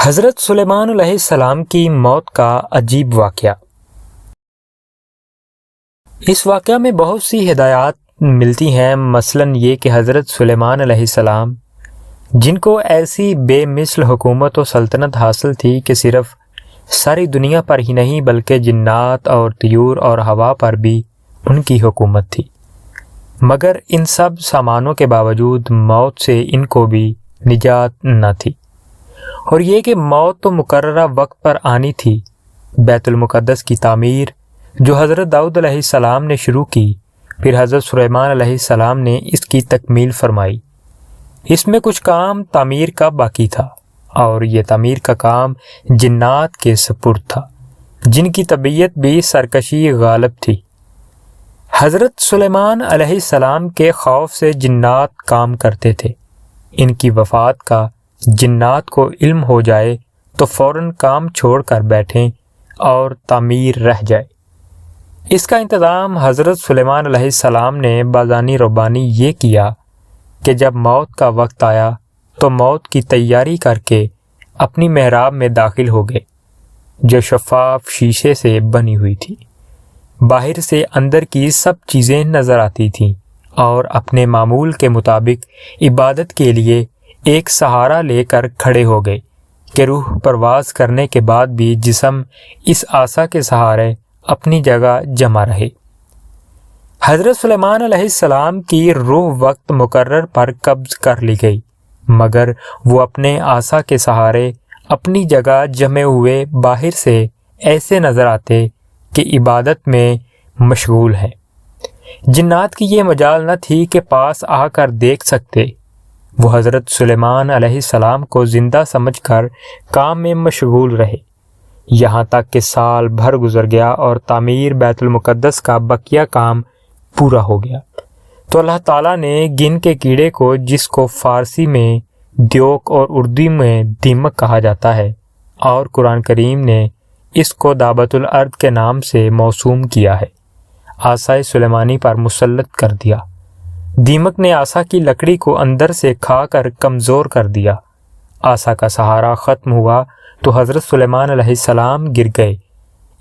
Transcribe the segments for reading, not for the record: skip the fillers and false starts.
حضرت سلیمان علیہ السلام کی موت کا عجیب واقعہ۔ اس واقعہ میں بہت سی ہدایات ملتی ہیں، مثلاً یہ کہ حضرت سلیمان علیہ السلام جن کو ایسی بے مثل حکومت و سلطنت حاصل تھی کہ صرف ساری دنیا پر ہی نہیں بلکہ جنات اور طیور اور ہوا پر بھی ان کی حکومت تھی، مگر ان سب سامانوں کے باوجود موت سے ان کو بھی نجات نہ تھی۔ اور یہ کہ موت تو مقررہ وقت پر آنی تھی۔ بیت المقدس کی تعمیر جو حضرت داؤد علیہ السلام نے شروع کی، پھر حضرت سلیمان علیہ السلام نے اس کی تکمیل فرمائی۔ اس میں کچھ کام تعمیر کا باقی تھا، اور یہ تعمیر کا کام جنات کے سپرد تھا، جن کی طبیعت بھی سرکشی غالب تھی۔ حضرت سلیمان علیہ السلام کے خوف سے جنات کام کرتے تھے۔ ان کی وفات کا جنات کو علم ہو جائے تو فوراً کام چھوڑ کر بیٹھیں اور تعمیر رہ جائے۔ اس کا انتظام حضرت سلیمان علیہ السلام نے بازانی ربانی یہ کیا کہ جب موت کا وقت آیا تو موت کی تیاری کر کے اپنی محراب میں داخل ہو گئے، جو شفاف شیشے سے بنی ہوئی تھی۔ باہر سے اندر کی سب چیزیں نظر آتی تھیں، اور اپنے معمول کے مطابق عبادت کے لیے ایک سہارا لے کر کھڑے ہو گئے کہ روح پرواز کرنے کے بعد بھی جسم اس عصا کے سہارے اپنی جگہ جمع رہے۔ حضرت سلیمان علیہ السلام کی روح وقت مقرر پر قبض کر لی گئی، مگر وہ اپنے عصا کے سہارے اپنی جگہ جمے ہوئے باہر سے ایسے نظر آتے کہ عبادت میں مشغول ہیں۔ جنات کی یہ مجال نہ تھی کہ پاس آ کر دیکھ سکتے۔ وہ حضرت سلیمان علیہ السلام کو زندہ سمجھ کر کام میں مشغول رہے، یہاں تک کہ سال بھر گزر گیا اور تعمیر بیت المقدس کا بقیہ کام پورا ہو گیا۔ تو اللہ تعالیٰ نے گن کے کیڑے کو، جس کو فارسی میں دیوک اور اردو میں دیمک کہا جاتا ہے، اور قرآن کریم نے اس کو دابۃ الارض کے نام سے موسوم کیا ہے، عصائے سلیمانی پر مسلط کر دیا۔ دیمک نے عصا کی لکڑی کو اندر سے کھا کر کمزور کر دیا۔ عصا کا سہارا ختم ہوا تو حضرت سلیمان علیہ السلام گر گئے۔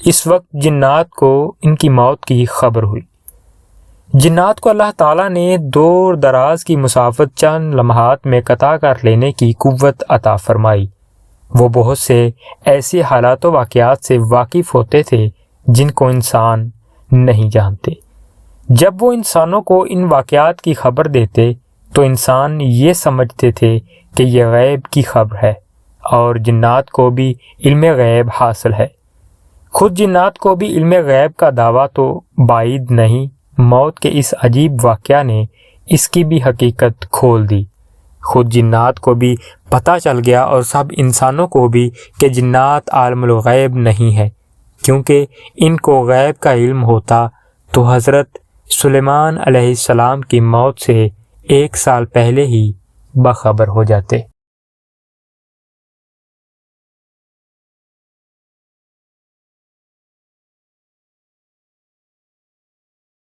اس وقت جنات کو ان کی موت کی خبر ہوئی۔ جنات کو اللہ تعالیٰ نے دور دراز کی مسافت چند لمحات میں قطع کر لینے کی قوت عطا فرمائی۔ وہ بہت سے ایسے حالات و واقعات سے واقف ہوتے تھے جن کو انسان نہیں جانتے۔ جب وہ انسانوں کو ان واقعات کی خبر دیتے تو انسان یہ سمجھتے تھے کہ یہ غیب کی خبر ہے، اور جنات کو بھی علم غیب حاصل ہے۔ خود جنات کو بھی علم غیب کا دعویٰ تو بعید نہیں، موت کے اس عجیب واقعہ نے اس کی بھی حقیقت کھول دی۔ خود جنات کو بھی پتہ چل گیا، اور سب انسانوں کو بھی، کہ جنات عالم الغیب نہیں ہے، کیونکہ ان کو غیب کا علم ہوتا تو حضرت سلیمان علیہ السلام کی موت سے 1 سال پہلے ہی باخبر ہو جاتے۔